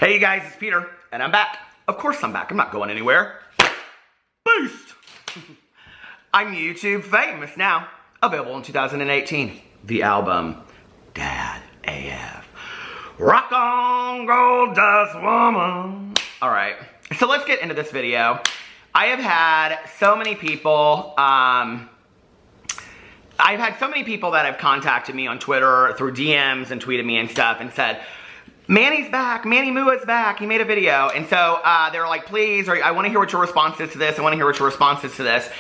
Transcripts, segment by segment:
Hey you guys, it's Peter, and I'm back. Of course I'm back, I'm not going anywhere. Boost! I'm YouTube famous now. Available in 2018. The album, Dad AF. Rock on, gold dust woman. Alright, so let's get into this video. I have had so many people, that have contacted me on Twitter through DMs and tweeted me and stuff and said, Manny's back, Manny Mua's back, he made a video. And so they were like, please, or I want to hear what your response is to this, I want to hear what your response is to this.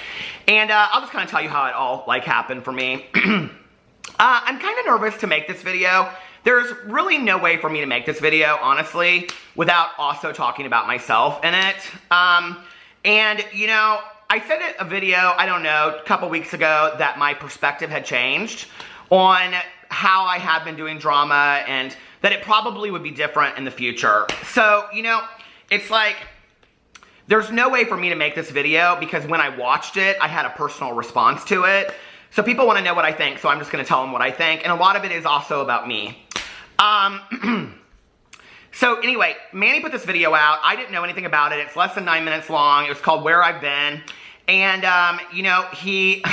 And I'll just kind of tell you how it all happened for me. I'm kind of nervous to make this video. There's really no way for me to make this video, honestly, without also talking about myself in it. And, you know, I said in a video, I don't know, a couple weeks ago that my perspective had changed on how I have been doing drama and that it probably would be different in the future. So, you know, it's like, there's no way for me to make this video because when I watched it, I had a personal response to it. So people want to know what I think, so I'm just going to tell them what I think. And a lot of it is also about me. So anyway, Manny put this video out. I didn't know anything about it. It's less than 9 minutes long. It was called Where I've Been. And, you know, he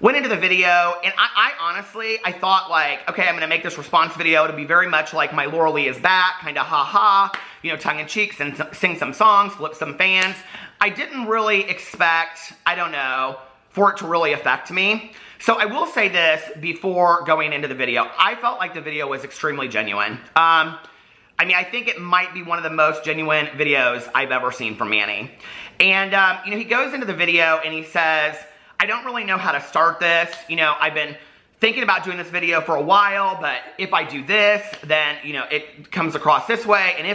went into the video, and I honestly, I thought like, okay, I'm going to make this response video. It'll be very much like my Laura Lee is back, kind of ha-ha, you know, tongue-in-cheek, sing some songs, flip some fans. I didn't really expect, I don't know, for it to really affect me. So I will say this before going into the video. I felt like the video was extremely genuine. I mean, I think it might be one of the most genuine videos I've ever seen from Manny. And, you know, he goes into the video and he says, I don't really know how to start this. You know, I've been thinking about doing this video for a while, but if I do this, then, you know, it comes across this way. And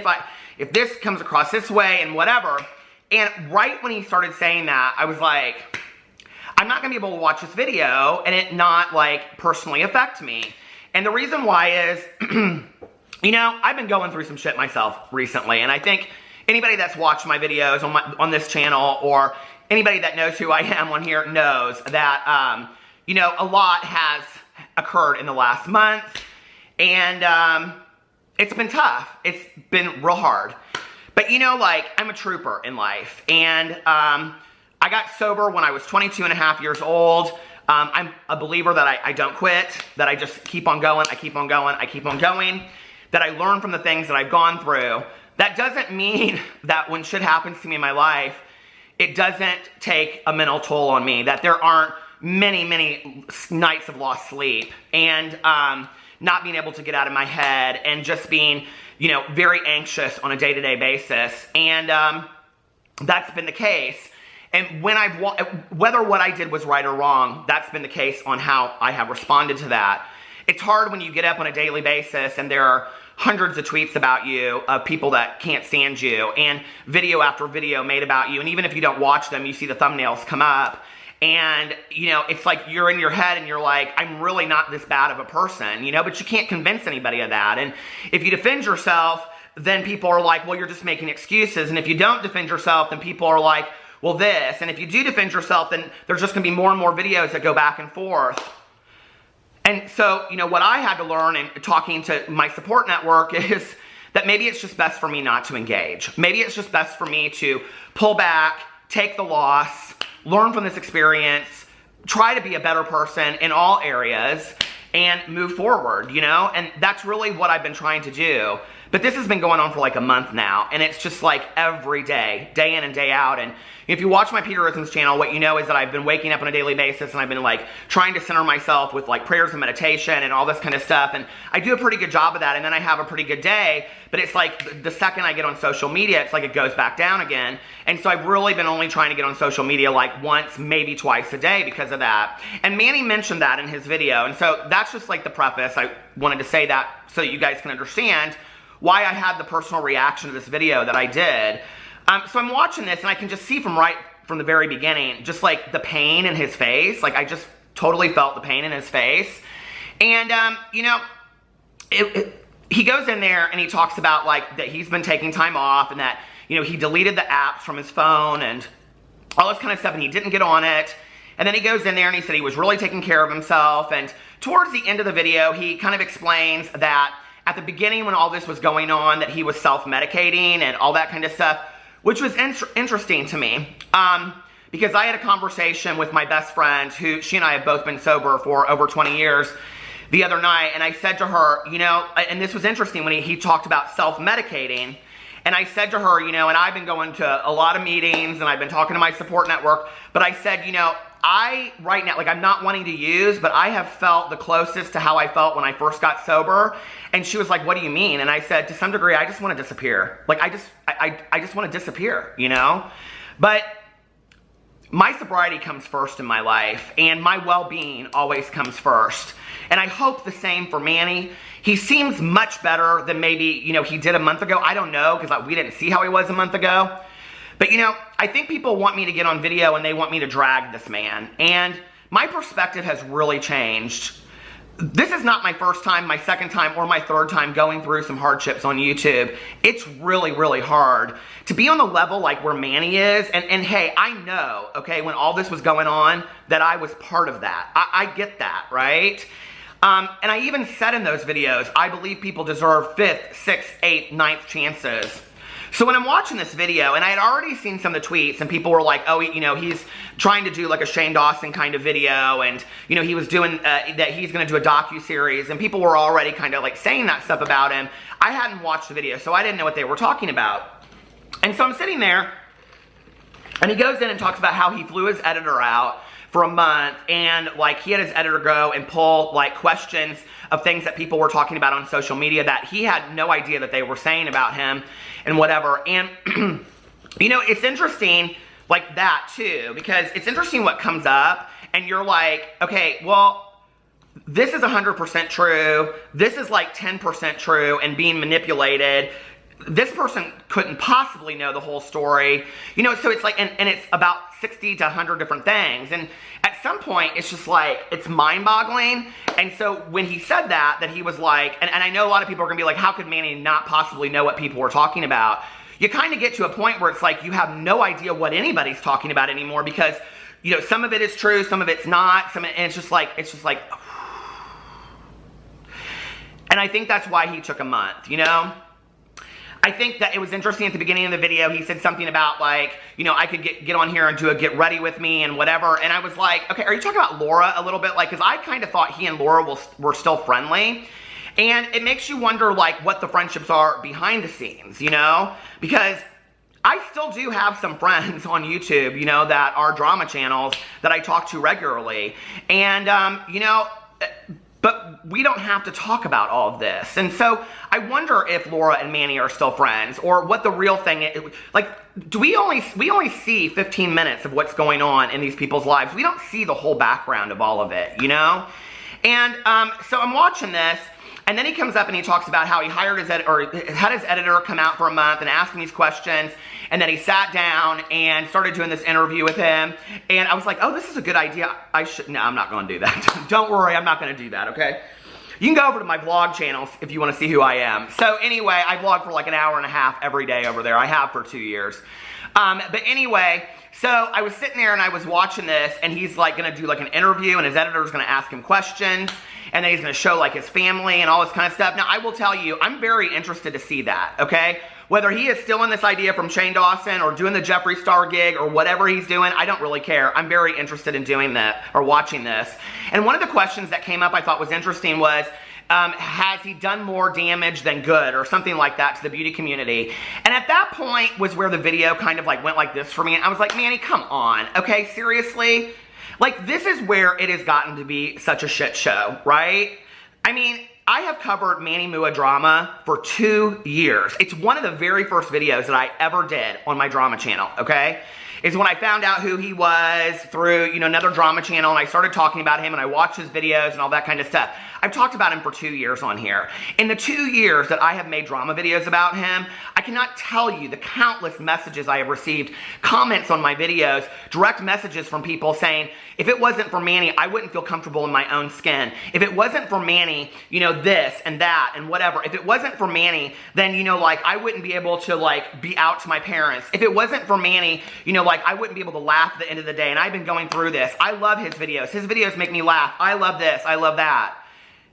if this comes across this way and whatever. And right when he started saying that, I was like, I'm not going to be able to watch this video and it not, like, personally affect me. And the reason why is, you know, I've been going through some shit myself recently. And I think anybody that's watched my videos on this channel or anybody that knows who I am on here knows that, you know, a lot has occurred in the last month. And it's been tough. It's been real hard. But, you know, like, I'm a trooper in life. And I got sober when I was 22 and a half years old. I'm a believer that I don't quit, that I just keep on going, I keep on going, I keep on going, that I learn from the things that I've gone through. That doesn't mean that when shit happens to me in my life, it doesn't take a mental toll on me, that there aren't many, many nights of lost sleep and not being able to get out of my head and just being, you know, very anxious on a day-to-day basis. And that's been the case. And when whether what I did was right or wrong, that's been the case on how I have responded to that. It's hard when you get up on a daily basis and there are hundreds of tweets about you of people that can't stand you and video after video made about you. And even if you don't watch them, you see the thumbnails come up. And, you know, it's like you're in your head and you're like, I'm really not this bad of a person, you know, but you can't convince anybody of that. And if you defend yourself, then people are like, well, you're just making excuses. And if you don't defend yourself, then people are like, well, this. And if you do defend yourself, then there's just going to be more and more videos that go back and forth. And so, you know, what I had to learn in talking to my support network is that maybe it's just best for me not to engage. Maybe it's just best for me to pull back, take the loss, learn from this experience, try to be a better person in all areas, and move forward, you know? And that's really what I've been trying to do. But this has been going on for like a month now, and it's just like every day, day in and day out. And if you watch my Peter Rhythms channel, what you know is that I've been waking up on a daily basis and I've been like trying to center myself with like prayers and meditation and all this kind of stuff. And I do a pretty good job of that, and then I have a pretty good day. But it's like the second I get on social media, it's like it goes back down again. And so I've really been only trying to get on social media like once, maybe twice a day because of that. And Manny mentioned that in his video. And so that's just like the preface. I wanted to say that so that you guys can understand why I had the personal reaction to this video that I did. So I'm watching this and I can just see right from the very beginning, just like the pain in his face. Like I just totally felt the pain in his face. And, you know, he goes in there and he talks about like that he's been taking time off and that, you know, he deleted the apps from his phone and all this kind of stuff and he didn't get on it. And then he goes in there and he said he was really taking care of himself. And towards the end of the video, he kind of explains that at the beginning when all this was going on that he was self-medicating and all that kind of stuff, which was interesting to me. Because I had a conversation with my best friend, who she and I have both been sober for over 20 years, the other night, and I said to her, you know, and this was interesting when he talked about self-medicating, and I said to her, you know, and I've been going to a lot of meetings, and I've been talking to my support network, but I said, you know, right now, like, I'm not wanting to use, but I have felt the closest to how I felt when I first got sober. And she was like, what do you mean? And I said, to some degree, I just want to disappear. Like, I just want to disappear, you know? But my sobriety comes first in my life, and my well-being always comes first. And I hope the same for Manny. He seems much better than maybe, you know, he did a month ago. I don't know, because we didn't see how he was a month ago. But, you know, I think people want me to get on video and they want me to drag this man. And my perspective has really changed. This is not my first time, my second time, or my third time going through some hardships on YouTube. It's really, really hard to be on the level like where Manny is. And hey, I know, okay, when all this was going on, that I was part of that. I get that, right? And I even said in those videos, I believe people deserve 5th, 6th, 8th, 9th chances. So when I'm watching this video, and I had already seen some of the tweets, and people were like, oh, you know, he's trying to do like a Shane Dawson kind of video, and, you know, he was doing, that he's going to do a docuseries, and people were already kind of like saying that stuff about him. I hadn't watched the video, so I didn't know what they were talking about. And so I'm sitting there, and he goes in and talks about how he flew his editor out for a month, and like he had his editor go and pull like questions of things that people were talking about on social media that he had no idea that they were saying about him and whatever. And you know, it's interesting like that too, because it's interesting what comes up and you're like, okay, well, this is 100% true, this is like 10% true and being manipulated. This person couldn't possibly know the whole story, you know, so it's like, and it's about 60 to 100 different things, and at some point, it's just like, it's mind-boggling. And so when he said that he was like, and I know a lot of people are gonna be like, how could Manny not possibly know what people were talking about? You kind of get to a point where it's like, you have no idea what anybody's talking about anymore, because, you know, some of it is true, some of it's not, and it's just like, and I think that's why he took a month, you know? I think that it was interesting at the beginning of the video, he said something about like, you know, I could get on here and do a get ready with me and whatever. And I was like, okay, are you talking about Laura a little bit? Like, because I kind of thought he and Laura were still friendly. And it makes you wonder like what the friendships are behind the scenes, you know? Because I still do have some friends on YouTube, you know, that are drama channels that I talk to regularly. And, you know, but we don't have to talk about all of this. And so I wonder if Laura and Manny are still friends, or what the real thing is. Like, we only see 15 minutes of what's going on in these people's lives. We don't see the whole background of all of it, you know? And so I'm watching this, and then he comes up and he talks about how he hired his had his editor come out for a month and ask him these questions, and then he sat down and started doing this interview with him. And I was like, oh, this is a good idea. No, I'm not going to do that. Don't worry, I'm not going to do that, okay? You can go over to my vlog channel if you want to see who I am. So anyway, I vlog for like an hour and a half every day over there. I have for 2 years. But anyway, so I was sitting there and I was watching this, and he's like going to do like an interview, and his editor's going to ask him questions, and then he's going to show like his family and all this kind of stuff. Now, I will tell you, I'm very interested to see that, okay? Whether he is still in this idea from Shane Dawson or doing the Jeffree Star gig or whatever he's doing, I don't really care. I'm very interested in doing that or watching this. And one of the questions that came up I thought was interesting was, has he done more damage than good or something like that to the beauty community? And at that point was where the video kind of like went like this for me. And I was like, Manny, come on, okay, seriously? Like, this is where it has gotten to be such a shit show, right? I mean, I have covered Manny Mua drama for 2 years. It's one of the very first videos that I ever did on my drama channel, okay? Is when I found out who he was through, you know, another drama channel, and I started talking about him, and I watched his videos and all that kind of stuff. I've talked about him for 2 years on here. In the 2 years that I have made drama videos about him, I cannot tell you the countless messages I have received, comments on my videos, direct messages from people saying, if it wasn't for Manny, I wouldn't feel comfortable in my own skin. If it wasn't for Manny, you know, this and that and whatever. If it wasn't for Manny, then, you know, like, I wouldn't be able to, like, be out to my parents. If it wasn't for Manny, you know, like, I wouldn't be able to laugh at the end of the day. And I've been going through this. I love his videos. His videos make me laugh. I love this. I love that.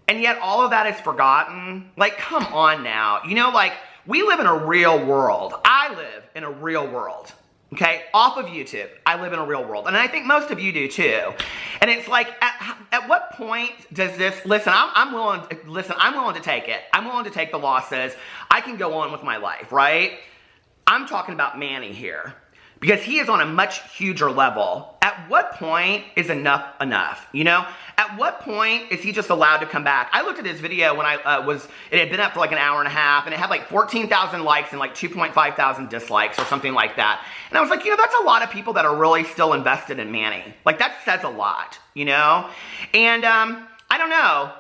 And yet all of that is forgotten. Like, come on now. You know, like, we live in a real world. I live in a real world. Okay, off of YouTube, I live in a real world, and I think most of you do too. And it's like, at what point does this? Listen, I'm willing. Listen, I'm willing to take it. I'm willing to take the losses. I can go on with my life, right? I'm talking about Manny here because he is on a much huger level. At what point is enough enough? You know, at what point is he just allowed to come back? I looked at his video when it had been up for like an hour and a half, and it had like 14,000 likes and like 2.5 thousand dislikes or something like that. And I was like, you know, that's a lot of people that are really still invested in Manny. Like, that says a lot, you know? And I don't know.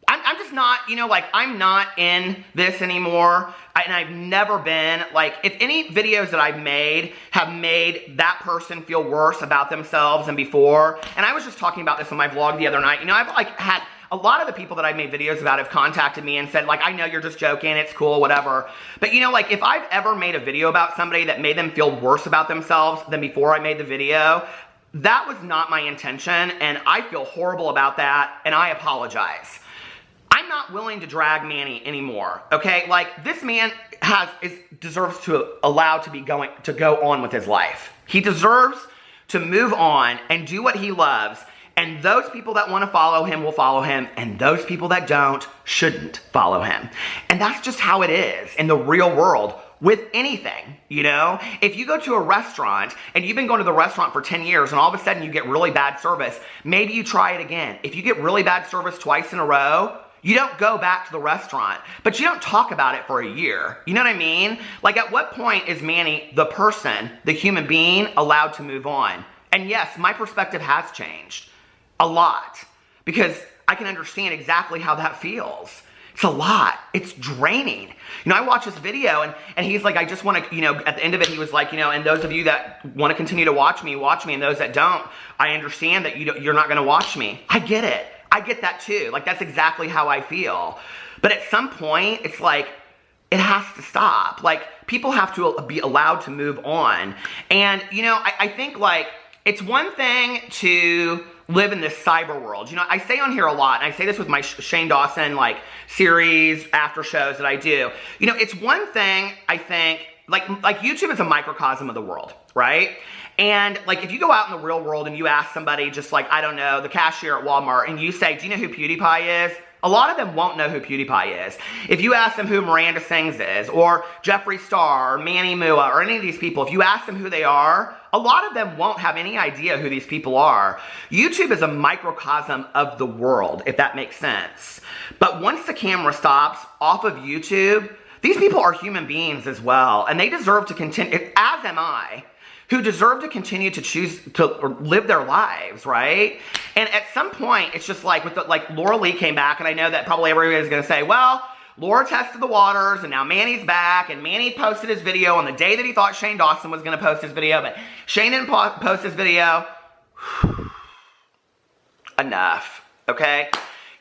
I'm just not, you know, like, I'm not in this anymore. And I've never been, like, if any videos that I've made have made that person feel worse about themselves than before, and I was just talking about this on my vlog the other night, you know, I've, like, had a lot of the people that I've made videos about have contacted me and said, like, I know you're just joking, it's cool, whatever. But, you know, like, if I've ever made a video about somebody that made them feel worse about themselves than before I made the video, that was not my intention, and I feel horrible about that, and I apologize. I'm not willing to drag Manny anymore, okay? Like, this man deserves to go on with his life. He deserves to move on and do what he loves, and those people that want to follow him will follow him, and those people that don't shouldn't follow him. And that's just how it is in the real world with anything, you know? If you go to a restaurant and you've been going to the restaurant for 10 years and all of a sudden you get really bad service, maybe you try it again. If you get really bad service twice in a row, you don't go back to the restaurant, but you don't talk about it for a year. You know what I mean? Like, at what point is Manny, the person, the human being, allowed to move on? And yes, my perspective has changed a lot because I can understand exactly how that feels. It's a lot. It's draining. You know, I watch this video and he's like, I just want to, you know, at the end of it, he was like, you know, and those of you that want to continue to watch me, and those that don't, I understand that you're not going to watch me. I get it. I get that too. Like, that's exactly how I feel. But at some point, it's like, it has to stop. Like, people have to be allowed to move on. And, you know, I think, like, it's one thing to live in this cyber world. You know, I say on here a lot, and I say this with my Shane Dawson, like, series, after shows that I do. You know, it's one thing, I think, like YouTube is a microcosm of the world, right? And, like, if you go out in the real world and you ask somebody, just like, I don't know, the cashier at Walmart, and you say, do you know who PewDiePie is? A lot of them won't know who PewDiePie is. If you ask them who Miranda Sings is, or Jeffree Star, or Manny Mua, or any of these people, if you ask them who they are, a lot of them won't have any idea who these people are. YouTube is a microcosm of the world, if that makes sense. But once the camera stops off of YouTube, these people are human beings as well, and they deserve to continue, as am I, who deserve to continue to choose to live their lives, right? And at some point, it's just like, like Laura Lee came back, and I know that probably everybody's gonna say, well, Laura tested the waters, and now Manny's back, and Manny posted his video on the day that he thought Shane Dawson was gonna post his video, but Shane didn't post his video. Enough, okay?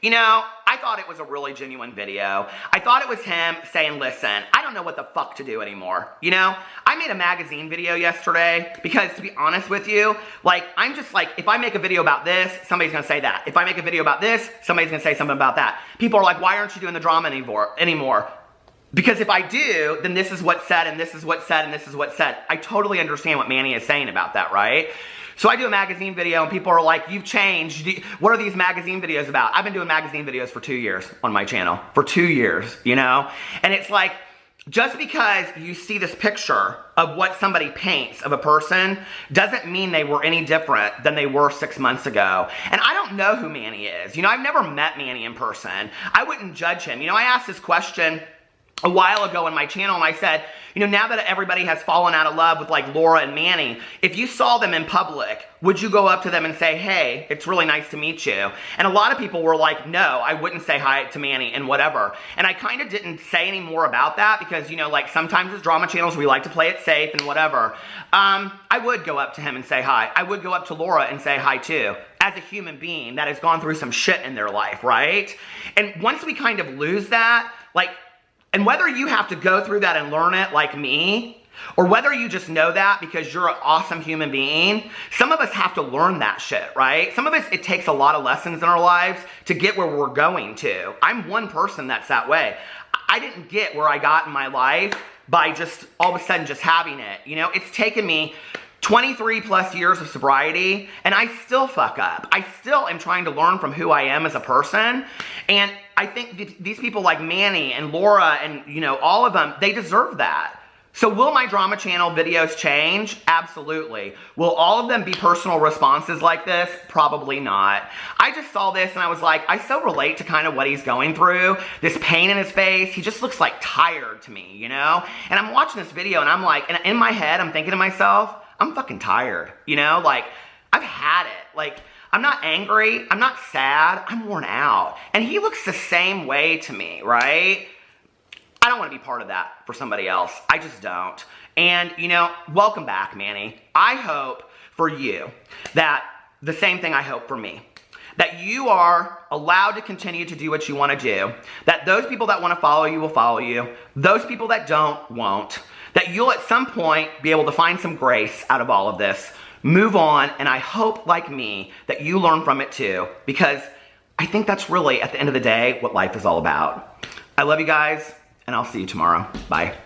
You know, I thought it was a really genuine video. I thought it was him saying, listen, I don't know what the fuck to do anymore. You know, I made a magazine video yesterday because, to be honest with you, like, I'm just like, if I make a video about this, somebody's gonna say that. If I make a video about this, somebody's gonna say something about that. People are like, why aren't you doing the drama anymore? Because if I do, then this is what's said, and this is what's said, and this is what's said. I totally understand what Manny is saying about that, right? So I do a magazine video, and people are like, you've changed. What are these magazine videos about? I've been doing magazine videos for 2 years on my channel. For 2 years, you know? And it's like, just because you see this picture of what somebody paints of a person doesn't mean they were any different than they were 6 months ago. And I don't know who Manny is. You know, I've never met Manny in person. I wouldn't judge him. You know, I asked this question a while ago on my channel, and I said, you know, now that everybody has fallen out of love with, like, Laura and Manny, if you saw them in public, would you go up to them and say, hey, it's really nice to meet you? And a lot of people were like, no, I wouldn't say hi to Manny and whatever. And I kind of didn't say any more about that because, you know, like, sometimes as drama channels, we like to play it safe and whatever. I would go up to him and say hi. I would go up to Laura and say hi too, as a human being that has gone through some shit in their life, right? And once we kind of lose that, like, and whether you have to go through that and learn it like me, Or whether you just know that because you're an awesome human being, some of us have to learn that shit, right? Some of us, it takes a lot of lessons in our lives to get where we're going to. I'm one person that's that way. I didn't get where I got in my life by just all of a sudden just having it. You know, it's taken me 23 plus years of sobriety, and I still fuck up. I still am trying to learn from who I am as a person. And I think these people like Manny and Laura and, you know, all of them, they deserve that. So will my drama channel videos change? Absolutely. Will all of them be personal responses like this? Probably not. I just saw this and I was like, I so relate to kind of what he's going through. This pain in his face. He just looks like tired to me, you know? And I'm watching this video and I'm like, and in my head, I'm thinking to myself, I'm fucking tired, you know? Like, I've had it. Like, I'm not angry. I'm not sad. I'm worn out. And he looks the same way to me, right? I don't want to be part of that for somebody else. I just don't. And, you know, welcome back, Manny. I hope for you that the same thing I hope for me. That you are allowed to continue to do what you want to do. That those people that want to follow you will follow you. Those people that don't, won't. That you'll at some point be able to find some grace out of all of this. Move on, and I hope, like me, that you learn from it too. Because I think that's really, at the end of the day, what life is all about. I love you guys. And I'll see you tomorrow. Bye.